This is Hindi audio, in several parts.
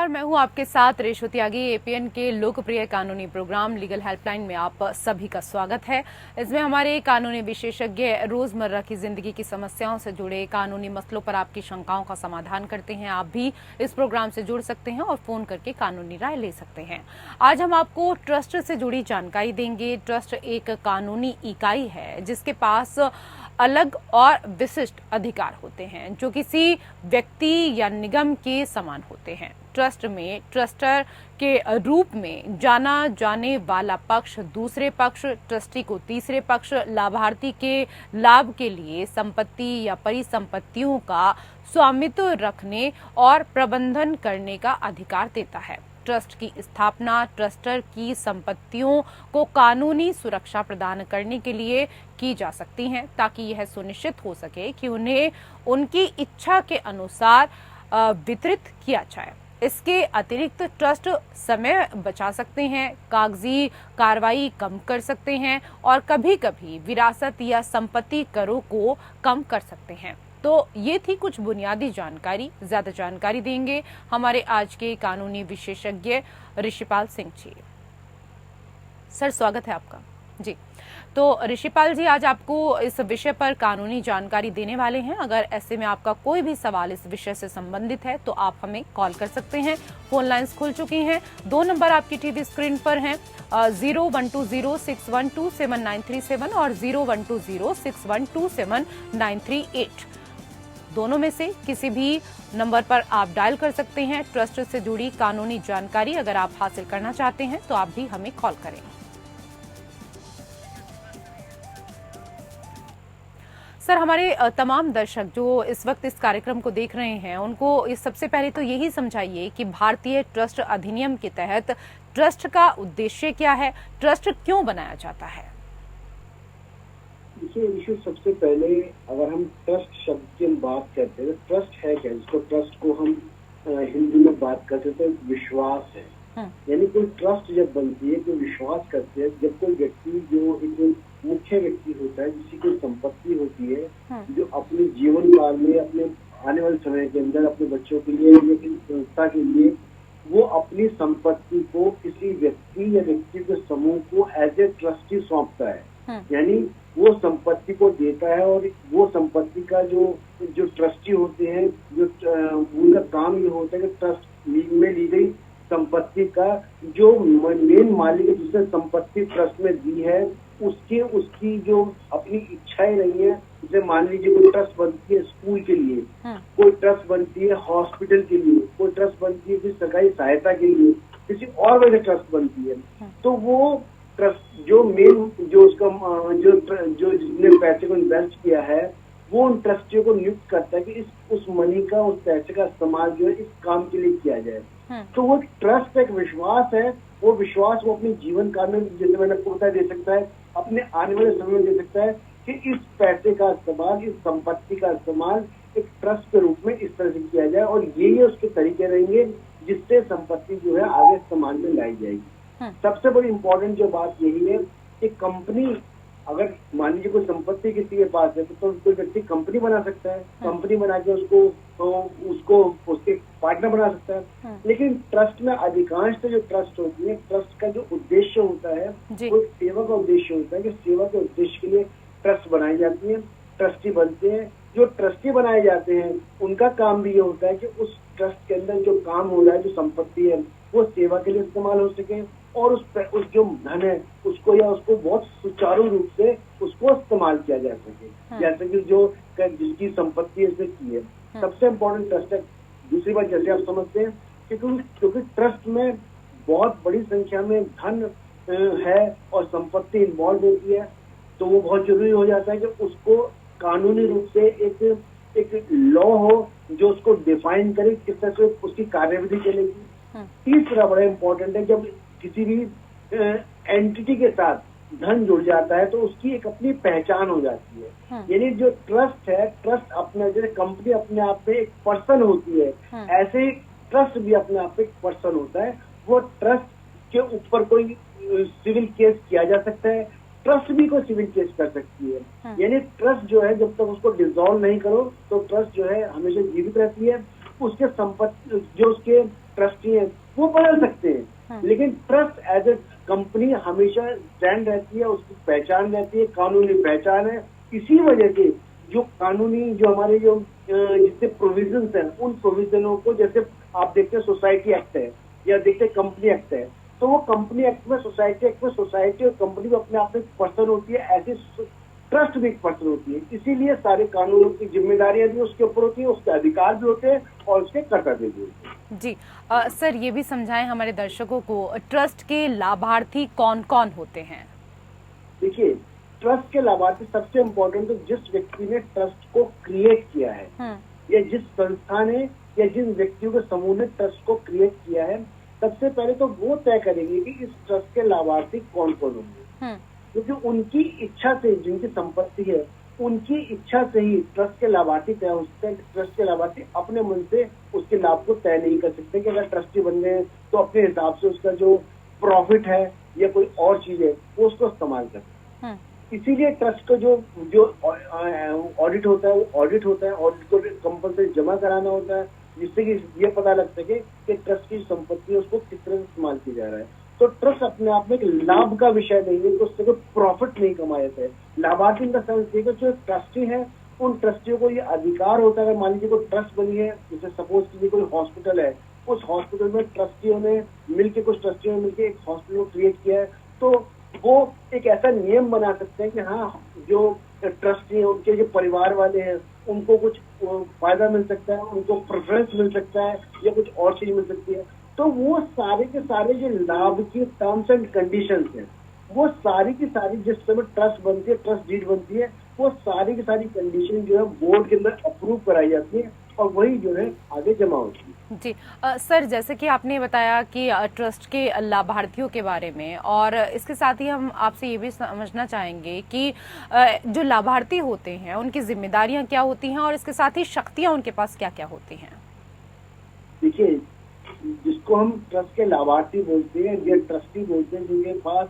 नमस्कार, मैं हूं आपके साथ रेशो त्यागी। एपीएन के लोकप्रिय कानूनी प्रोग्राम लीगल हेल्पलाइन में आप सभी का स्वागत है। इसमें हमारे कानूनी विशेषज्ञ रोजमर्रा की जिंदगी की समस्याओं से जुड़े कानूनी मसलों पर आपकी शंकाओं का समाधान करते हैं। आप भी इस प्रोग्राम से जुड़ सकते हैं और फोन करके कानूनी राय ले सकते हैं। आज हम आपको ट्रस्ट से जुड़ी जानकारी देंगे। ट्रस्ट एक कानूनी इकाई है जिसके पास अलग और विशिष्ट अधिकार होते हैं जो किसी व्यक्ति या निगम के समान होते हैं। ट्रस्ट में ट्रस्टर के रूप में जाना जाने वाला पक्ष दूसरे पक्ष, ट्रस्टी को तीसरे पक्ष, लाभार्थी के लाभ के लिए संपत्ति या परिसंपत्तियों का स्वामित्व रखने और प्रबंधन करने का अधिकार देता है। ट्रस्ट की स्थापना ट्रस्टर की संपत्तियों को कानूनी सुरक्षा प्रदान करने के लिए की जा सकती है ताकि यह सुनिश्चित हो सके कि उन्हें उनकी इच्छा के अनुसार वितरित किया जाए। इसके अतिरिक्त ट्रस्ट समय बचा सकते हैं, कागजी कार्रवाई कम कर सकते हैं और कभी-कभी विरासत या संपत्ति करों को कम कर सकते हैं। तो ये थी कुछ बुनियादी जानकारी। ज्यादा जानकारी देंगे हमारे आज के कानूनी विशेषज्ञ ऋषिपाल सिंह जी। सर, स्वागत है आपका। जी, तो ऋषिपाल जी, आज आपको इस विषय पर कानूनी जानकारी देने वाले हैं। अगर ऐसे में आपका कोई भी सवाल इस विषय से संबंधित है तो आप हमें कॉल कर सकते हैं। फोन लाइंस खुल चुकी हैं। 2 नंबर आपकी टीवी स्क्रीन पर हैं, 012061279337 और 012061279338। दोनों में से किसी भी नंबर पर आप डायल कर सकते हैं। ट्रस्ट से जुड़ी कानूनी जानकारी अगर आप हासिल करना चाहते हैं तो आप भी हमें कॉल करें। सर, हमारे तमाम दर्शक जो इस वक्त इस कार्यक्रम को देख रहे हैं उनको इस सबसे पहले तो यही समझाइए कि भारतीय ट्रस्ट अधिनियम के तहत ट्रस्ट का उद्देश्य क्या है, ट्रस्ट क्यों बनाया जाता है? देखिए, सबसे पहले अगर हम ट्रस्ट शब्द की बात करते हैं, ट्रस्ट है क्या? इसको ट्रस्ट को हम हिंदी में बात करते हैं तो विश्वास है। यानी कोई ट्रस्ट जब बनती है, कोई विश्वास करते हैं, जब कोई व्यक्ति जो एक मुख्य व्यक्ति होता है, जिसकी कोई संपत्ति होती है, जो अपने जीवन काल में अपने आने वाले समय के अंदर अपने बच्चों के लिए या किसी संस्था के लिए वो अपनी संपत्ति को किसी व्यक्ति या व्यक्ति के समूह को एज ए ट्रस्टी सौंपता है। यानी वो संपत्ति को देता है और वो संपत्ति का जो ट्रस्टी होते हैं, जो उनका काम ये होता है कि ट्रस्ट में ली गई संपत्ति का जो मेन मालिक है, जिसने संपत्ति ट्रस्ट में दी है, उसकी जो अपनी इच्छाएं रही है, जैसे मान लीजिए कोई ट्रस्ट बनती है स्कूल के लिए, कोई ट्रस्ट बनती है हॉस्पिटल के लिए, कोई ट्रस्ट बनती है किसी सरकारी सहायता के लिए, किसी और वजह ट्रस्ट बनती है, तो वो ट्रस्ट जो मेन जो उसका जो जिसने पैसे को इन्वेस्ट किया है वो उन ट्रस्टियों को नियुक्त करता है कि उस मनी का, उस पैसे का इस्तेमाल जो है इस काम के लिए किया जाए। तो वो ट्रस्ट एक विश्वास है। वो विश्वास वो अपने जीवन काल में, जैसे मैंने आपको बताया, दे सकता है, अपने आने वाले समय में दे सकता है कि इस पैसे का इस्तेमाल, इस संपत्ति का इस्तेमाल एक ट्रस्ट के रूप में इस तरह से किया जाए और ये उसके तरीके रहेंगे जिससे संपत्ति जो है आगे इस्तेमाल में लाई जाएगी। सबसे बड़ी इम्पोर्टेंट जो बात यही है कि कंपनी, अगर मान लीजिए कोई संपत्ति किसी के पास है तो कोई व्यक्ति कंपनी बना सकता है, कंपनी बना के उसको उसके पार्टनर बना सकता है। लेकिन ट्रस्ट में अधिकांश जो ट्रस्ट होती है, ट्रस्ट का जो उद्देश्य होता है वो सेवा का उद्देश्य होता है कि सेवा के उद्देश्य के लिए ट्रस्ट बनाई जाती है, ट्रस्टी बनते हैं। जो ट्रस्टी बनाए जाते हैं उनका काम भी ये होता है कि उस ट्रस्ट के अंदर जो काम हो रहा है, जो संपत्ति है, वो सेवा के लिए इस्तेमाल हो सके और उस जो धन है उसको बहुत सुचारू रूप से उसको इस्तेमाल किया जा सके, जैसे कि जिसकी संपत्ति इसने की है। सबसे इम्पोर्टेंट ट्रस्ट है। दूसरी बात, जैसे आप समझते हैं क्योंकि ट्रस्ट में बहुत बड़ी संख्या में धन है और संपत्ति इन्वॉल्व होती है, तो वो बहुत जरूरी हो जाता है कि उसको कानूनी रूप से एक लॉ हो जो उसको डिफाइन करे, किस तरह से उसकी कार्यविधि चलेगी। तीसरा बड़ा इम्पोर्टेंट है, जब किसी भी एंटिटी के साथ धन जुड़ जाता है तो उसकी एक अपनी पहचान हो जाती है। यानी जो ट्रस्ट है, ट्रस्ट अपने, जैसे कंपनी अपने आप में एक पर्सन होती है, ऐसे ही ट्रस्ट भी अपने आप में एक पर्सन होता है। वो ट्रस्ट के ऊपर कोई सिविल केस किया जा सकता है, ट्रस्ट भी कोई सिविल केस कर सकती है। यानी ट्रस्ट जो है, जब तक उसको डिसॉल्व नहीं करो तो ट्रस्ट जो है हमेशा जीवित रहती है। उसके संपत्ति जो उसके ट्रस्टी हैं वो बदल सकते हैं, लेकिन ट्रस्ट एज ए कंपनी हमेशा स्टैंड रहती है, उसकी पहचान रहती है, कानूनी पहचान है। इसी वजह से जो कानूनी जो हमारे जो जितने प्रोविजंस हैं उन प्रोविजनों को, जैसे आप देखते हैं सोसाइटी एक्ट है या देखते हैं कंपनी एक्ट है, तो वो कंपनी एक्ट में सोसाइटी एक्ट में सोसाइटी और कंपनी को अपने आप में पर्सन होती है, ऐसी ट्रस्ट भी एक पर्सन होती है। इसीलिए सारे कानूनों की जिम्मेदारियां भी उसके ऊपर होती है, उसके अधिकार भी होते हैं और उसके कर्तव्य भी होते हैं। जी सर, ये भी समझाएं हमारे दर्शकों को, ट्रस्ट के लाभार्थी कौन कौन होते हैं? देखिए, ट्रस्ट के लाभार्थी सबसे इम्पोर्टेंट तो जिस व्यक्ति ने ट्रस्ट को क्रिएट किया है या जिस संस्था ने या जिन व्यक्तियों के समूह ने ट्रस्ट को क्रिएट किया है, सबसे पहले तो वो तय करेंगे कि इस ट्रस्ट के लाभार्थी कौन कौन होंगे, क्योंकि उनकी इच्छा से, जिनकी संपत्ति है उनकी इच्छा से ही ट्रस्ट के लाभार्थी तय हो सकते हैं। ट्रस्ट के लाभार्थी अपने मन से उसके लाभ को तय नहीं कर सकते कि अगर ट्रस्टी बन गए तो अपने हिसाब से उसका जो प्रॉफिट है या कोई और चीज है वो उसको इस्तेमाल करते हैं। इसीलिए ट्रस्ट का जो ऑडिट होता है वो ऑडिट होता है, ऑडिट को कंपल्सरी जमा कराना होता है, जिससे कि ये पता लग सके कि ट्रस्ट की संपत्ति है उसको किस तरह से इस्तेमाल किया जा रहा है। तो ट्रस्ट अपने आप में एक लाभ का विषय नहीं है, तो उससे कोई प्रॉफिट नहीं कमाया जाता है। लाभार्थी का सेंस देखो, जो ट्रस्टी है उन ट्रस्टियों को ये अधिकार होता है, अगर मान लीजिए कोई ट्रस्ट बनी है, जैसे सपोज कीजिए कोई हॉस्पिटल है, उस हॉस्पिटल में ट्रस्टियों ने मिलकर, कुछ ट्रस्टियों ने मिलकर एक हॉस्पिटल को क्रिएट किया है, तो वो एक ऐसा नियम बना सकते हैं कि हाँ, जो ट्रस्टी है उनके जो परिवार वाले हैं उनको कुछ फायदा मिल सकता है, उनको प्रेफरेंस मिल सकता है या कुछ और चीज मिल सकती है। तो वो सारे के सारे जो लाभ की टर्म्स एंड कंडीशंस हैं, वो सारी की सारी जिस समय ट्रस्ट बनती है, ट्रस्ट डीड बनती है, वो सारी की सारी कंडीशन जो है बोर्ड के अंदर अप्रूव कराई जाती है और वही जो है आगे जमा होती है। जी सर, जैसे कि आपने बताया कि ट्रस्ट के लाभार्थियों के बारे में, और इसके साथ ही हम आपसे ये भी समझना चाहेंगे कि जो लाभार्थी होते हैं उनकी जिम्मेदारियां क्या होती हैं और इसके साथ ही शक्तियां उनके पास क्या क्या होती हैं? देखिए, जिसको हम ट्रस्ट के लाभार्थी बोलते हैं या ट्रस्टी बोलते हैं, जिनके पास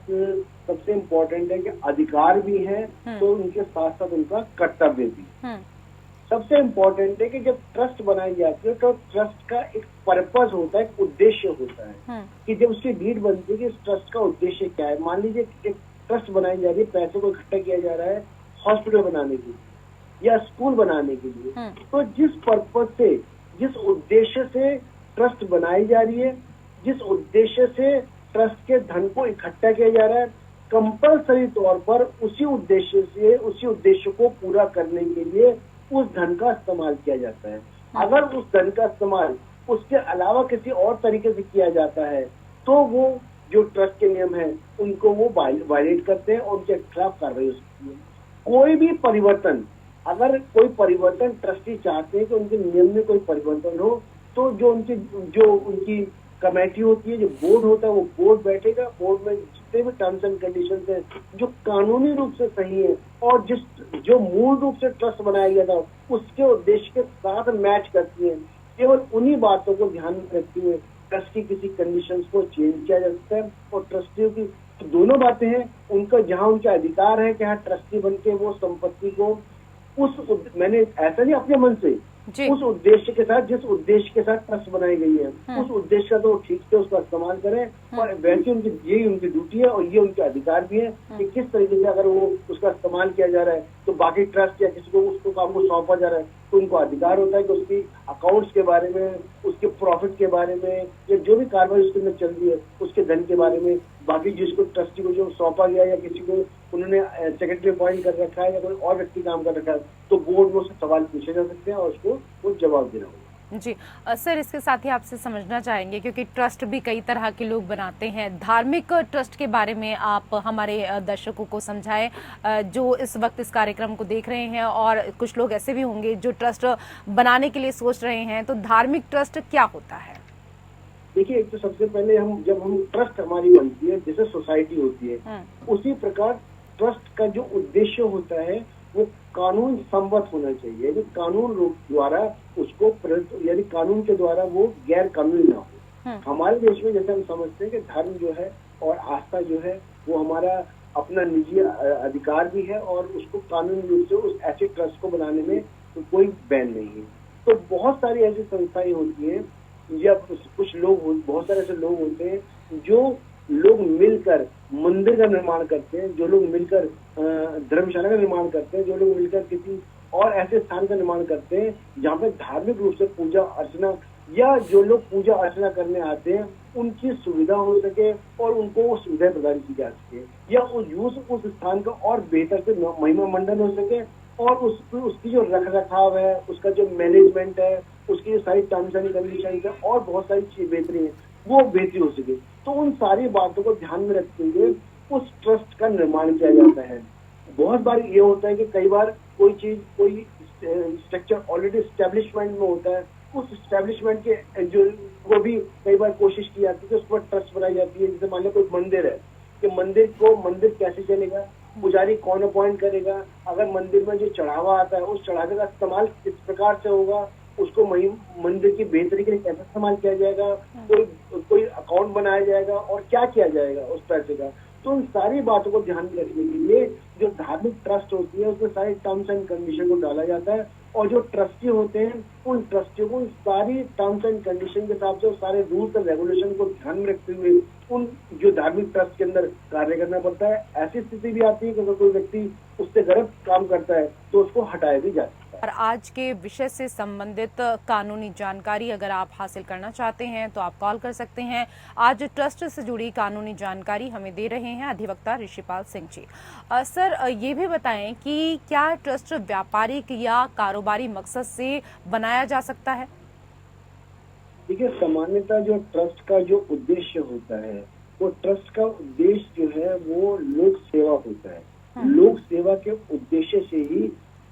सबसे इम्पोर्टेंट है कि अधिकार भी है तो उनके साथ साथ उनका कर्तव्य भी। सबसे इम्पोर्टेंट है कि जब ट्रस्ट बनाई जाती है तो ट्रस्ट का एक पर्पस होता है, एक उद्देश्य होता है कि जब उसकी नीड बनती है कि इस ट्रस्ट का उद्देश्य क्या है। मान लीजिए एक ट्रस्ट बनाई जा रही है, पैसे को इकट्ठा किया जा रहा है हॉस्पिटल बनाने के लिए या स्कूल बनाने के लिए, तो जिस पर्पस से, जिस उद्देश्य से ट्रस्ट बनाई जा रही है, जिस उद्देश्य से ट्रस्ट के धन को इकट्ठा किया जा रहा है, कंपल्सरी तौर पर उसी उद्देश्य से, उसी उद्देश्य को पूरा करने के लिए उस धन का इस्तेमाल किया जाता है। अगर उस धन का इस्तेमाल उसके अलावा किसी और तरीके से किया जाता है तो वो जो ट्रस्ट के नियम है उनको वो वायलेट करते हैं और उनके खिलाफ कार्रवाई हो सकती है। कोई भी परिवर्तन, अगर कोई परिवर्तन ट्रस्टी चाहते हैं कि उनके नियम में कोई परिवर्तन हो, तो जो उनकी कमेटी होती है, जो बोर्ड होता है, वो बोर्ड बैठेगा, बोर्ड में जितने भी टर्म्स एंड कंडीशंस हैं जो कानूनी रूप से सही है और जो मूल रूप से ट्रस्ट बनाया गया था उसके उद्देश्य के साथ मैच करती है, केवल उन्हीं बातों को ध्यान में रखते हुए ट्रस्ट की किसी कंडीशंस को चेंज किया जा सकता है। और ट्रस्टियों की तो दोनों बातें हैं, उनका जहां उनका अधिकार है कि हाँ ट्रस्टी बन के वो संपत्ति को मैंने ऐसा नहीं अपने मन से, उस उद्देश्य के साथ, जिस उद्देश्य के साथ ट्रस्ट बनाई गई है उस उद्देश्य का तो ठीक से उसका इस्तेमाल करें और वैसे यही उनकी ड्यूटी है और ये उनके अधिकार भी है कि किस तरीके से अगर वो उसका इस्तेमाल किया जा रहा है तो बाकी ट्रस्ट या किसी को उसको काम को सौंपा जा रहा है तो उनको अधिकार होता है कि उसकी अकाउंट्स के बारे में, उसके प्रॉफिट के बारे में या जो भी कार्रवाई उसके अंदर चल रही है उसके धन के बारे में, बाकी जिसको ट्रस्टी को जो सौंपा गया या किसी को उन्होंने सेक्रेटरी अपॉइंट कर रखा है या कोई और व्यक्ति काम कर रखा है तो बोर्ड में उससे सवाल पूछे जा सकते हैं और उसको वो जवाब देना होगा। जी सर, इसके साथ ही आपसे समझना चाहेंगे, क्योंकि ट्रस्ट भी कई तरह के लोग बनाते हैं, धार्मिक ट्रस्ट के बारे में आप हमारे दर्शकों को समझाएं जो इस वक्त इस कार्यक्रम को देख रहे हैं, और कुछ लोग ऐसे भी होंगे जो ट्रस्ट बनाने के लिए सोच रहे हैं, तो धार्मिक ट्रस्ट क्या होता है? देखिए, एक तो सबसे पहले जब हम ट्रस्ट हमारी बनती है, जैसे सोसाइटी होती है, उसी प्रकार ट्रस्ट का जो उद्देश्य होता है वो कानून सम्मत होना चाहिए, यानी कानून रूप द्वारा उसको, यानी कानून के द्वारा वो गैर कानूनी ना हो। हमारे देश में जैसे हम समझते हैं कि धर्म जो है और आस्था जो है वो हमारा अपना निजी अधिकार भी है और उसको कानूनी रूप से उस ऐसे ट्रस्ट को बनाने में तो कोई बैन नहीं है। तो बहुत सारी ऐसी संस्थाएं होती हैं या कुछ लोग, बहुत सारे ऐसे लोग होते हैं जो लोग मिलकर मंदिर का निर्माण करते हैं, जो लोग मिलकर धर्मशाला का निर्माण करते हैं, जो लोग मिलकर किसी और ऐसे स्थान का निर्माण करते हैं जहाँ पे धार्मिक रूप से पूजा अर्चना, या जो लोग पूजा अर्चना करने आते हैं उनकी सुविधा हो सके और उनको वो सुविधा प्रदान की जा सके, या उस स्थान का और बेहतर से महिमा मंडन हो सके, और उसकी जो रख रखाव है, उसका जो मैनेजमेंट है, उसकी जो सारी टर्म्स एंड कंडीशन है और बहुत सारी चीज बेहतरी है, वो बेहतरी हो सके। तो उन सारी बातों को ध्यान में रखते हुए उस ट्रस्ट का निर्माण किया जाता है। बहुत बार ये होता है कि कई बार कोई चीज, कोई स्ट्रक्चर ऑलरेडी स्टैब्लिशमेंट में होता है, उस स्टैब्लिशमेंट के जो को भी कई बार कोशिश की जाती है कि उस पर ट्रस्ट बनाई जाती है। जैसे मान लो कोई मंदिर है, कि मंदिर कैसे चलेगा, पुजारी कौन अपॉइंट करेगा, अगर मंदिर में जो चढ़ावा आता है उस चढ़ावे का इस्तेमाल किस प्रकार से होगा, उसको मंदिर की बेहतरी के लिए कैसे इस्तेमाल किया जाएगा, कोई अकाउंट बनाया जाएगा और क्या किया जाएगा उस पैसे का। तो उन सारी बातों को ध्यान में रखने के लिए जो धार्मिक ट्रस्ट होती है उसमें सारे टर्म्स एंड कंडीशन को डाला जाता है, और जो ट्रस्टी होते हैं उन ट्रस्टियों को सारी टर्म्स एंड कंडीशन के हिसाब से सारे रूल्स और रेगुलेशन को ध्यान में रखते हुए उन जो धार्मिक ट्रस्ट के अंदर कार्य करना पड़ता है। ऐसी स्थिति भी आती है कि अगर कोई व्यक्ति उससे गलत काम करता है तो उसको हटाया भी जाता है। और आज के विषय से संबंधित कानूनी जानकारी अगर आप हासिल करना चाहते हैं तो आप कॉल कर सकते हैं। आज ट्रस्ट से जुड़ी कानूनी जानकारी हमें दे रहे हैं अधिवक्ता ऋषिपाल सिंह जी। सर, ये भी बताएं कि क्या ट्रस्ट व्यापारिक या कारोबारी मकसद से बनाया जा सकता है? देखिए, सामान्यतः जो ट्रस्ट का जो उद्देश्य होता है, वो ट्रस्ट का उद्देश्य जो है वो लोक सेवा होता है। लोक सेवा के उद्देश्य से ही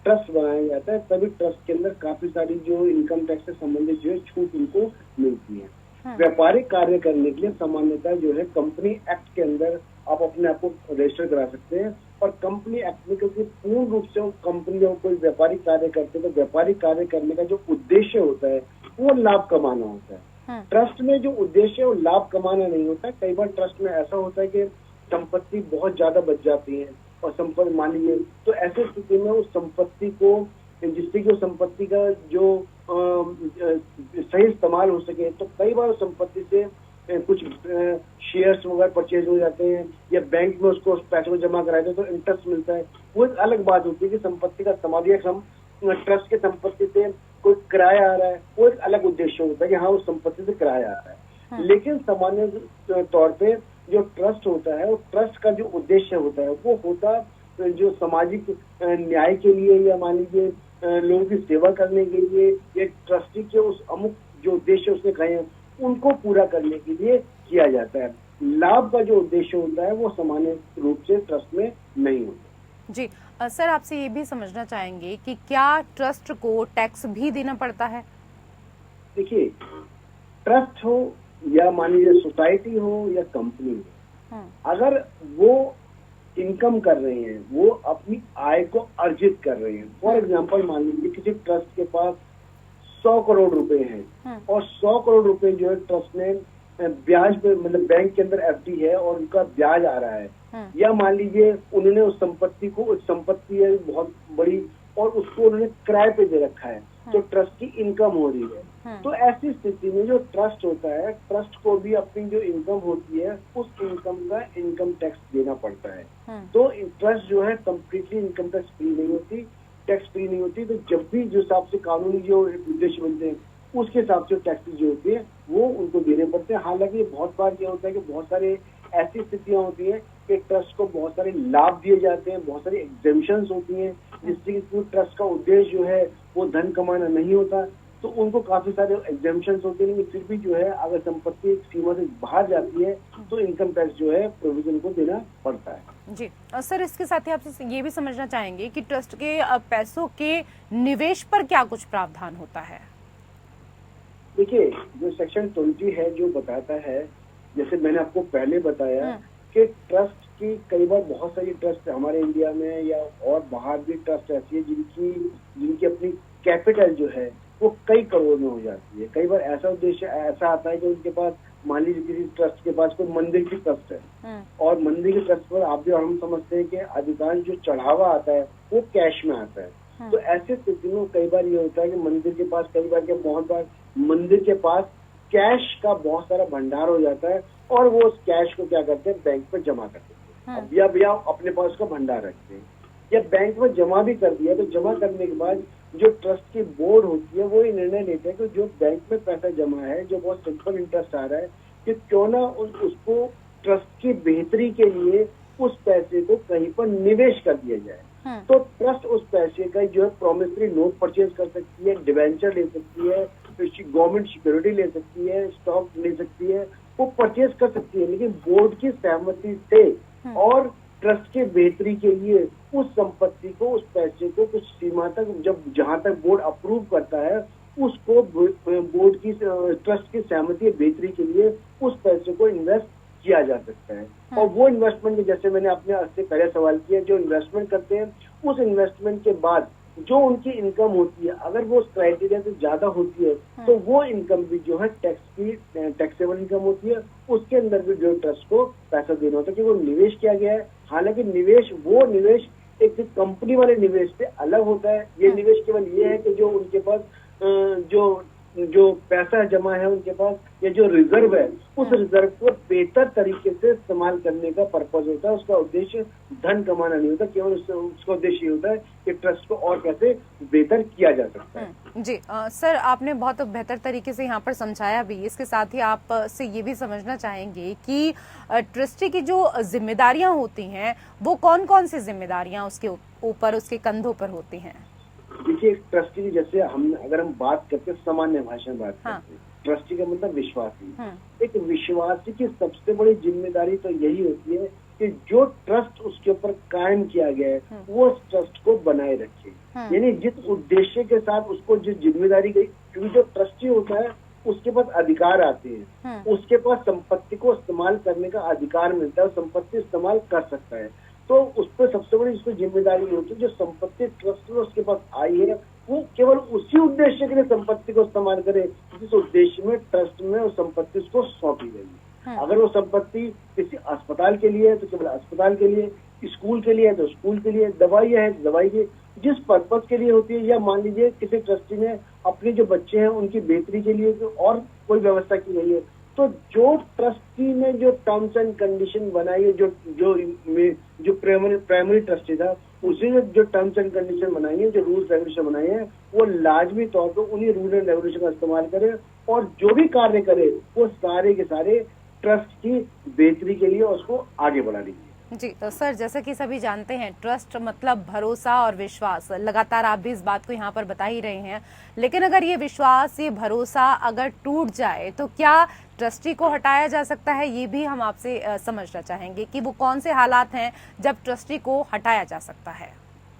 ट्रस्ट बनाया जाता है, तभी ट्रस्ट के अंदर काफी सारी जो इनकम टैक्स से संबंधित जो है छूट उनको मिलती है। व्यापारिक कार्य करने के लिए सामान्यतः जो है कंपनी एक्ट के अंदर आप अपने आप को रजिस्टर करा सकते हैं, और कंपनी एक्ट में क्योंकि पूर्ण रूप से कंपनी जब कोई व्यापारिक कार्य करते हैं तो व्यापारिक कार्य करने का जो उद्देश्य होता है वो लाभ कमाना होता है। ट्रस्ट में जो उद्देश्य है वो लाभ कमाना नहीं होता है। कई बार ट्रस्ट में ऐसा होता है कि संपत्ति बहुत ज्यादा बच जाती है और संपत्ति मान लीजिए, तो ऐसी स्थिति में उस संपत्ति को, जिससे कि उस संपत्ति का जो सही इस्तेमाल हो सके, तो कई बार उस संपत्ति से कुछ शेयर्स वगैरह परचेज हो जाते हैं, या बैंक में उसको उस पैसे को जमा कराते हैं तो इंटरेस्ट मिलता है। वो एक अलग बात होती है कि संपत्ति का इस्तेमाल, या ट्रस्ट के संपत्ति से कोई किराया आ रहा है, वो एक अलग उद्देश्य होता है कि हाँ उस संपत्ति से किराया आ रहा है। लेकिन सामान्य तौर पे जो ट्रस्ट होता है, वो ट्रस्ट का जो उद्देश्य होता है वो होता जो सामाजिक न्याय के लिए, या मान लीजिए लोगों की सेवा करने के लिए, या ट्रस्टी के उस अमुक जो उद्देश्य उसने कहे हैं उनको पूरा करने के लिए किया जाता है। लाभ का जो उद्देश्य होता है वो सामान्य रूप से ट्रस्ट में नहीं होता। जी सर, आपसे ये भी समझना चाहेंगे कि क्या ट्रस्ट को टैक्स भी देना पड़ता है? देखिए, ट्रस्ट हो या मान लीजिए सोसाइटी हो या कंपनी हो, अगर वो इनकम कर रहे हैं, वो अपनी आय को अर्जित कर रहे हैं। फॉर एग्जांपल, मान लीजिए किसी ट्रस्ट के पास 100 करोड़ रुपए हैं और 100 करोड़ रुपए जो है ट्रस्ट ने ब्याज पे, मतलब बैंक के अंदर एफडी है और उनका ब्याज आ रहा है, या मान लीजिए उन्होंने उस संपत्ति है बहुत बड़ी और उसको उन्होंने किराए पे दे रखा है, तो ट्रस्ट की इनकम हो रही है। तो ऐसी स्थिति में जो ट्रस्ट होता है, ट्रस्ट को भी अपनी जो इनकम होती है उस इनकम का इनकम टैक्स देना पड़ता है। तो ट्रस्ट जो है कम्प्लीटली इनकम टैक्स फ्री नहीं होती, टैक्स फ्री नहीं होती। तो जब भी जो हिसाब से कानूनी जो उद्देश्य बनते हैं उसके हिसाब से टैक्सेस जो होती है वो उनको देने पड़ते हैं। हालांकि बहुत बार क्या होता है कि बहुत सारे ऐसी स्थितियां होती है कि ट्रस्ट को बहुत सारे लाभ दिए जाते हैं, बहुत सारी एग्जेम्पशंस होती हैं, जिससे कि ट्रस्ट का उद्देश्य जो है वो धन कमाना नहीं होता, तो उनको काफी सारे एग्जेम्पशंस होते हैं। फिर भी जो है अगर संपत्ति एक सीमा से बाहर जाती है तो इनकम टैक्स जो है प्रोविजन को देना पड़ता है। जी सर, इसके साथ ही आपसे ये भी समझना चाहेंगे कि ट्रस्ट के पैसों के निवेश पर क्या कुछ प्रावधान होता है? देखिए, जो सेक्शन 20 है जो बताता है, जैसे मैंने आपको पहले बताया कि ट्रस्ट की कई बार बहुत सारी ट्रस्ट हमारे इंडिया में या और बाहर भी ट्रस्ट ऐसी है जिनकी अपनी कैपिटल जो है वो कई करोड़ में हो जाती है। कई बार ऐसा उद्देश्य ऐसा आता है कि उनके पास, मान लीजिए किसी ट्रस्ट के पास कोई मंदिर की ट्रस्ट है और मंदिर की ट्रस्ट पर आप भी और हम समझते हैं कि अधिकांश जो चढ़ावा आता है वो कैश में आता है। तो ऐसे स्थिति में कई बार ये होता है कि मंदिर के पास, कई बार के बहुत बार मंदिर के पास कैश का बहुत सारा भंडार हो जाता है और वो उस कैश को क्या करते हैं, बैंक में जमा कर देते हैं। अब या अपने पास उसका भंडार रखते हैं या बैंक में जमा भी कर दिया, तो जमा करने के बाद जो ट्रस्ट की बोर्ड होती है वो ये निर्णय लेते हैं कि जो बैंक में पैसा जमा है, जो बहुत सिंपल इंटरेस्ट आ रहा है, कि क्यों ना उसको ट्रस्ट की बेहतरी के लिए उस पैसे को कहीं पर निवेश कर दिया जाए। तो ट्रस्ट उस पैसे का जो है प्रॉमिसरी नोट परचेज कर सकती है, डिवेंचर ले सकती है, गवर्नमेंट सिक्योरिटी ले सकती है, स्टॉक ले सकती है, वो परचेज कर सकती है, लेकिन बोर्ड की सहमति से और ट्रस्ट के बेहतरी के लिए उस संपत्ति को, उस पैसे को कुछ सीमा तक, जहां तक बोर्ड अप्रूव करता है, उसको बोर्ड की ट्रस्ट की सहमति बेहतरी के लिए उस पैसे को इन्वेस्ट किया जा सकता है। और वो इन्वेस्टमेंट में, जैसे मैंने अपने से पहले सवाल किया, जो इन्वेस्टमेंट करते हैं उस इन्वेस्टमेंट के बाद जो उनकी इनकम होती है, अगर वो उस क्राइटेरिया से ज्यादा होती है तो वो इनकम भी जो है टैक्सेबल इनकम होती है, उसके अंदर भी जो ट्रस्ट को पैसा देना होता है, क्योंकि वो निवेश किया गया है। हालांकि वो निवेश एक कंपनी वाले निवेश से अलग होता है। ये निवेश केवल ये है कि जो उनके पास जो पैसा जमा है उनके पास, या जो रिजर्व है, उस रिजर्व को बेहतर तरीके से इस्तेमाल करने का पर्पज होता है। उसका उद्देश्य धन कमाना नहीं होता, केवल उसका उद्देश्य ये होता है कि ट्रस्ट को और कैसे बेहतर किया जा सकता है। जी सर, आपने बहुत बेहतर तरीके से यहाँ पर समझाया भी। इसके साथ ही आप से ये भी समझना चाहेंगे कि ट्रस्टी की जो जिम्मेदारियां होती हैं वो कौन कौन सी जिम्मेदारियां उसके ऊपर, उसके कंधों पर होती हैं? देखिए, ट्रस्टी की, जैसे अगर हम बात करते हैं, सामान्य भाषा में बात करते हैं, ट्रस्टी का मतलब विश्वासी। एक विश्वासी की सबसे बड़ी जिम्मेदारी तो यही होती है कि जो ट्रस्ट उसके ऊपर कायम किया गया है वो उस ट्रस्ट को बनाए रखे। यानी जिस उद्देश्य के साथ उसको जिस जिम्मेदारी गई, क्योंकि जो ट्रस्टी होता है उसके पास अधिकार आते हैं, उसके पास संपत्ति को इस्तेमाल करने का अधिकार मिलता है, संपत्ति इस्तेमाल कर सकता है। तो उस पर सबसे बड़ी उसको जिम्मेदारी होती है, जो संपत्ति ट्रस्ट में उसके पास आई है वो केवल उसी उद्देश्य के लिए संपत्ति को इस्तेमाल करे जिस उद्देश्य में ट्रस्ट में उस संपत्ति उसको सौंपी गई। अगर वो संपत्ति किसी अस्पताल के लिए है तो केवल अस्पताल के लिए, स्कूल के लिए है तो स्कूल के लिए, दवाई है तो दवाई के, जिस पर्पज के लिए होती है, या मान लीजिए किसी ट्रस्टी ने अपने जो बच्चे हैं उनकी बेहतरी के लिए और कोई व्यवस्था की गई है, तो जो ट्रस्टी ने जो टर्म्स एंड कंडीशन बनाई है, जो प्राइमरी ट्रस्टी था उसी ने जो टर्म्स एंड कंडीशन बनाई है, जो रूल्स रेगुलेशन बनाए हैं, वो लाजमी तौर पर उन्हीं रूल एंड रेगुलेशन का इस्तेमाल करे और जो भी कार्य करे वो सारे के सारे ट्रस्ट की बेहतरी के लिए उसको आगे बढ़ाने के लिए। जी तो सर, जैसा कि सभी जानते हैं, ट्रस्ट मतलब भरोसा और विश्वास। लगातार आप भी इस बात को यहाँ पर बता ही रहे हैं, लेकिन अगर ये विश्वास, ये भरोसा अगर टूट जाए तो क्या ट्रस्टी को हटाया जा सकता है? ये भी हम आपसे समझना चाहेंगे कि वो कौन से हालात हैं जब ट्रस्टी को हटाया जा सकता है।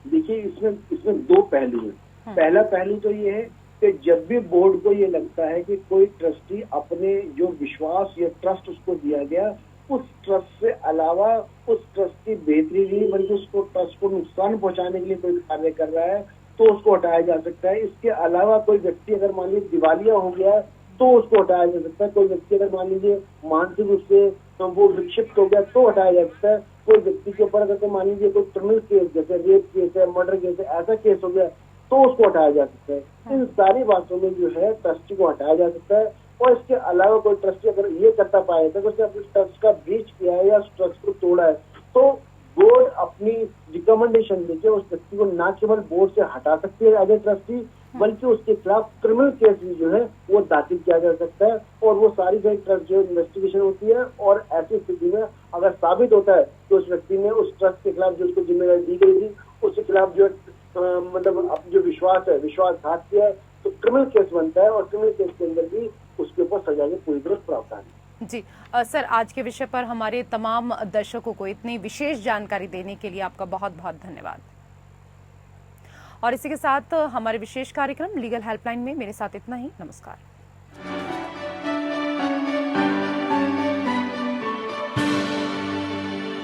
देखिए, इसमें दो पहलू हैं। पहला पहलू तो ये है कि जब भी बोर्ड को ये लगता है कि कोई ट्रस्टी अपने जो विश्वास या ट्रस्ट उसको दिया गया, उस ट्रस्ट से अलावा उस ट्रस्ट की बेहतरी नहीं बल्कि उसको ट्रस्ट को नुकसान पहुंचाने के लिए कोई कार्य कर रहा है, तो उसको हटाया जा सकता है। इसके अलावा कोई व्यक्ति अगर मान लीजिए दिवालिया हो गया तो उसको हटाया जा सकता है। कोई व्यक्ति अगर मान लीजिए मानसिक रूप से वो विक्षिप्त हो गया तो हटाया जा सकता है। कोई व्यक्ति के ऊपर अगर मान लीजिए कोई क्रिमिनल केस, जैसे रेप केस है, मर्डर केस है, ऐसा केस हो गया तो उसको हटाया जा सकता है। इन सारी बातों में जो है ट्रस्टी को हटाया जा सकता है। और इसके अलावा कोई ट्रस्टी अगर ये करता पाया था कि उसने अपने ट्रस्ट का ब्रीच किया है या ट्रस्ट को तोड़ा है, तो बोर्ड अपनी रिकमेंडेशन देके उस व्यक्ति को न केवल बोर्ड से हटा सकती है एज ए ट्रस्टी, बल्कि उसके खिलाफ क्रिमिनल केस भी जो है वो दाखिल किया जा सकता है। और वो सारी ट्रस्ट जो इन्वेस्टिगेशन होती है, और ऐसी स्थिति में अगर साबित होता है कि उस व्यक्ति ने उस ट्रस्ट के खिलाफ जो उसको जिम्मेदारी दी गई थी उसके खिलाफ जो मतलब जो विश्वासघात किया है, तो क्रिमिनल केस बनता है और क्रिमिनल केस के अंदर भी उसके ऊपर सजा के पूरी तरह प्रावधान है। जी सर, आज के विषय पर हमारे तमाम दर्शकों को इतनी विशेष जानकारी देने के लिए आपका बहुत बहुत धन्यवाद। और इसी के साथ हमारे विशेष कार्यक्रम लीगल हेल्पलाइन में मेरे साथ इतना ही। नमस्कार।